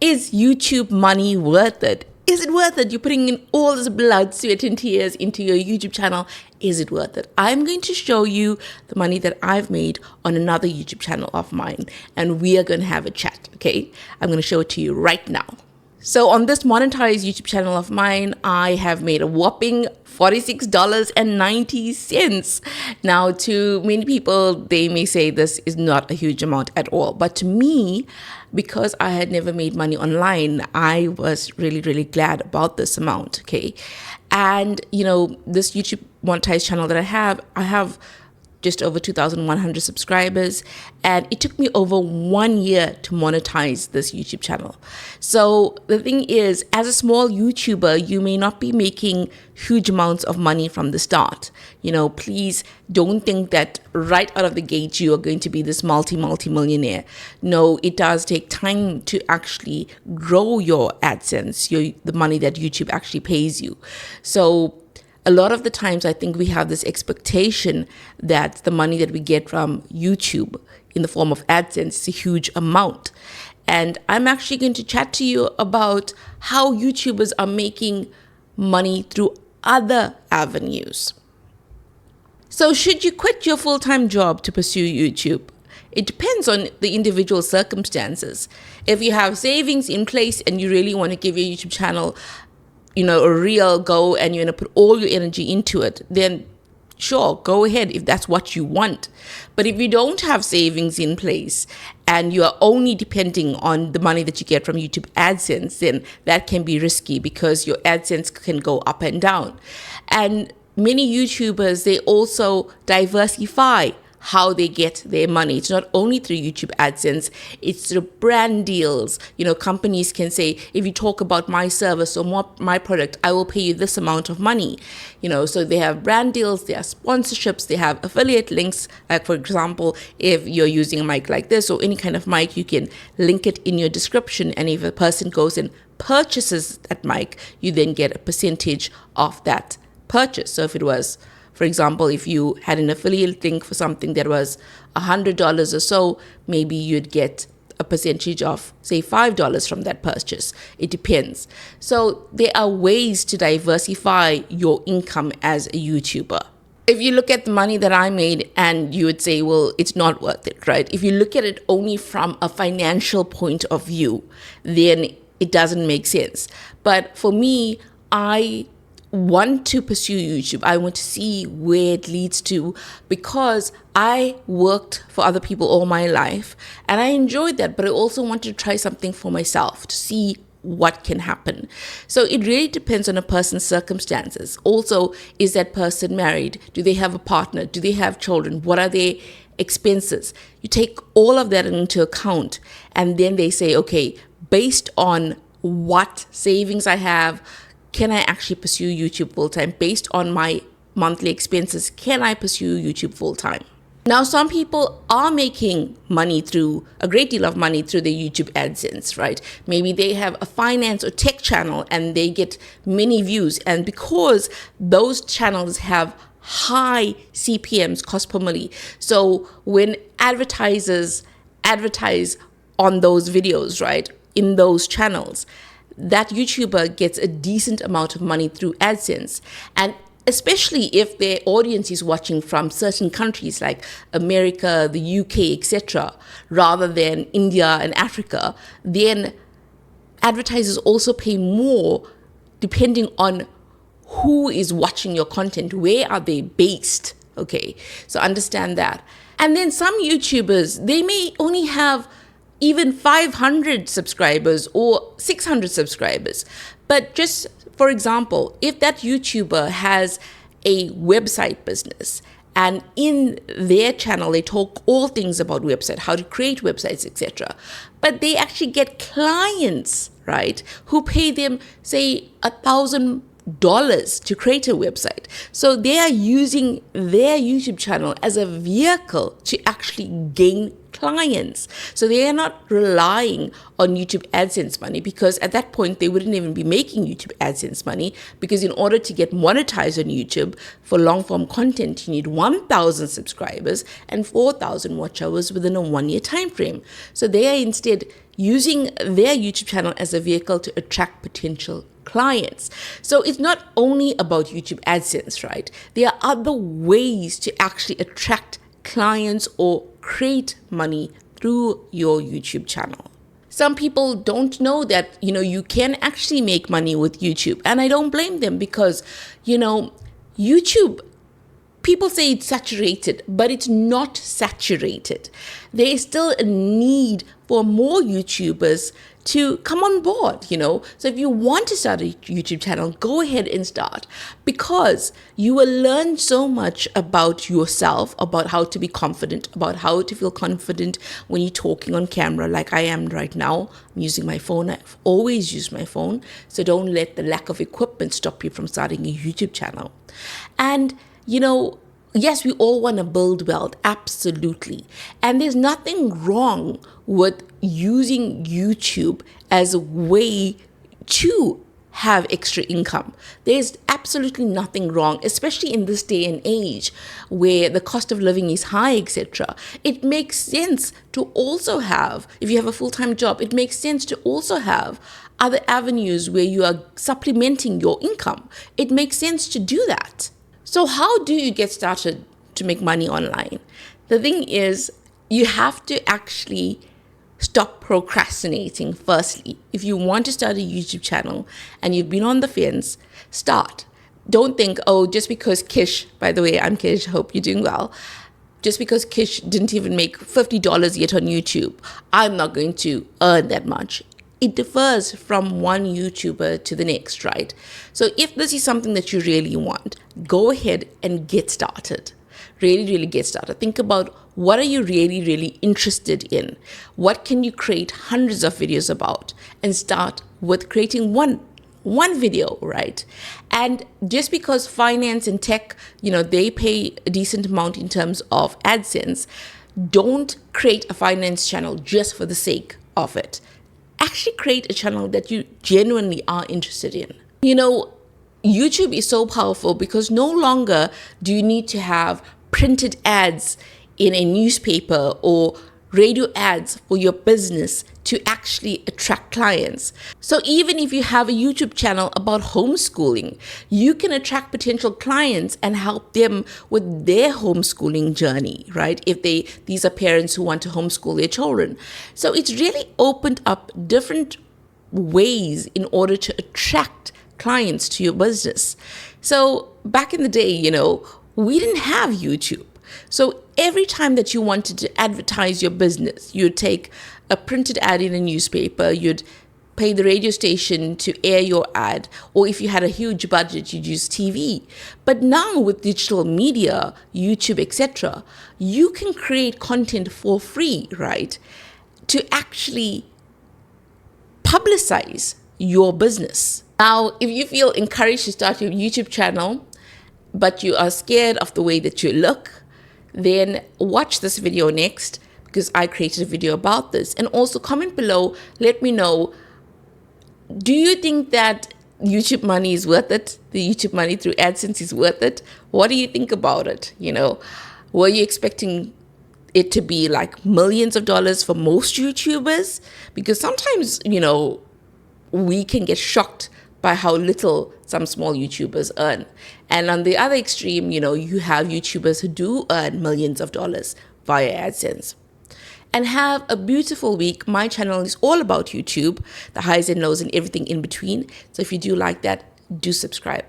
Is YouTube money worth it? Is it worth it? You're putting in all this blood, sweat, and tears into your YouTube channel. Is it worth it? I'm going to show you the money that I've made on another YouTube channel of mine, and we are going to have a chat, okay? I'm going to show it to you right now. So on this monetized YouTube channel of mine, I have made a whopping $46.90. Now, to many people, they may say this is not a huge amount at all. But to me, because I had never made money online, I was really, really glad about this amount, okay? And, this YouTube monetized channel that I have just over 2,100 subscribers, and it took me over 1 year to monetize this YouTube channel. So the thing is, as a small YouTuber, you may not be making huge amounts of money from the start. Please don't think that right out of the gate you are going to be this multi-millionaire. No, it does take time to actually grow your AdSense, the money that YouTube actually pays you. So a lot of the times, I think we have this expectation that the money that we get from YouTube in the form of AdSense is a huge amount. And I'm actually going to chat to you about how YouTubers are making money through other avenues. So should you quit your full-time job to pursue YouTube? It depends on the individual circumstances. If you have savings in place and you really want to give your YouTube channel a real go and you're going to put all your energy into it, then sure, go ahead if that's what you want. But if you don't have savings in place and you are only depending on the money that you get from YouTube AdSense, then that can be risky because your AdSense can go up and down. And many YouTubers, they also diversify how they get their money. It's not only through YouTube AdSense, it's through brand deals. Companies can say, if you talk about my service or my product, I will pay you this amount of money. So they have brand deals, they have sponsorships, they have affiliate links. Like, for example, if you're using a mic like this or any kind of mic, you can link it in your description. And if a person goes and purchases that mic, you then get a percentage of that purchase. So if it was, for example, if you had an affiliate link for something that was $100 or so, maybe you'd get a percentage of, say, $5 from that purchase. It depends. So there are ways to diversify your income as a YouTuber. If you look at the money that I made and you would say, well, it's not worth it, right? If you look at it only from a financial point of view, then it doesn't make sense. But for me, I want to pursue YouTube. I want to see where it leads to, because I worked for other people all my life and I enjoyed that, but I also wanted to try something for myself to see what can happen. So it really depends on a person's circumstances. Also, is that person married? Do they have a partner? Do they have children? What are their expenses? You take all of that into account, and then they say, okay, based on what savings I have, can I actually pursue YouTube full-time? Based on my monthly expenses, can I pursue YouTube full-time? Now, some people are making money a great deal of money through their YouTube AdSense, right? Maybe they have a finance or tech channel and they get many views. And because those channels have high CPMs, cost per milli, so when advertisers advertise on those videos, right, in those channels, that YouTuber gets a decent amount of money through AdSense. And especially if their audience is watching from certain countries like America, the UK, etc., rather than India and Africa, then advertisers also pay more depending on who is watching your content, where are they based, okay? So understand that. And then some YouTubers, they may only have even 500 subscribers or 600 subscribers. But just for example, if that YouTuber has a website business and in their channel they talk all things about website, how to create websites, etc., but they actually get clients, right, who pay them, say, $1,000 to create a website. So they are using their YouTube channel as a vehicle to actually gain clients. So they are not relying on YouTube AdSense money, because at that point they wouldn't even be making YouTube AdSense money, because in order to get monetized on YouTube for long form content, you need 1,000 subscribers and 4,000 watch hours within a 1-year time frame. So they are instead using their YouTube channel as a vehicle to attract potential clients. So it's not only about YouTube AdSense, right? There are other ways to actually attract clients or create money through your YouTube channel. Some people don't know that, you can actually make money with YouTube. And I don't blame them, because, YouTube, people say it's saturated, but it's not saturated. There is still a need for more YouTubers to come on board, So if you want to start a YouTube channel, go ahead and start, because you will learn so much about yourself, about how to be confident, about how to feel confident when you're talking on camera, like I am right now. I'm using my phone. I've always used my phone. So don't let the lack of equipment stop you from starting a YouTube channel. And, yes, we all want to build wealth, absolutely. And there's nothing wrong with using YouTube as a way to have extra income. There's absolutely nothing wrong, especially in this day and age where the cost of living is high, etc. It makes sense to also have, if you have a full-time job, it makes sense to also have other avenues where you are supplementing your income. It makes sense to do that. So how do you get started to make money online? The thing is, you have to actually stop procrastinating. Firstly, if you want to start a YouTube channel and you've been on the fence, start. Don't think, just because Kish, by the way, I'm Kish, hope you're doing well. Just because Kish didn't even make $50 yet on YouTube, I'm not going to earn that much. It differs from one YouTuber to the next, right? So if this is something that you really want, go ahead and get started. Really, really get started. Think about, what are you really, really interested in? What can you create hundreds of videos about? And start with creating one video, right? And just because finance and tech, they pay a decent amount in terms of AdSense, don't create a finance channel just for the sake of it. Actually create a channel that you genuinely are interested in. YouTube is so powerful because no longer do you need to have printed ads in a newspaper or radio ads for your business to actually attract clients. So even if you have a YouTube channel about homeschooling, you can attract potential clients and help them with their homeschooling journey, right? If these are parents who want to homeschool their children. So it's really opened up different ways in order to attract clients to your business. So back in the day, we didn't have YouTube. So every time that you wanted to advertise your business, you'd take a printed ad in a newspaper, you'd pay the radio station to air your ad, or if you had a huge budget, you'd use TV. But now with digital media, YouTube, etc., you can create content for free, right? To actually publicize your business. Now, if you feel encouraged to start your YouTube channel, but you are scared of the way that you look, then watch this video next, because I created a video about this. And also comment below, let me know, do you think that YouTube money is worth it? The YouTube money through AdSense is worth it? What do you think about it? Were you expecting it to be like millions of dollars for most YouTubers? Because sometimes, we can get shocked by how little some small YouTubers earn. And on the other extreme, you have YouTubers who do earn millions of dollars via AdSense. And have a beautiful week. My channel is all about YouTube, the highs and lows and everything in between. So if you do like that, do subscribe.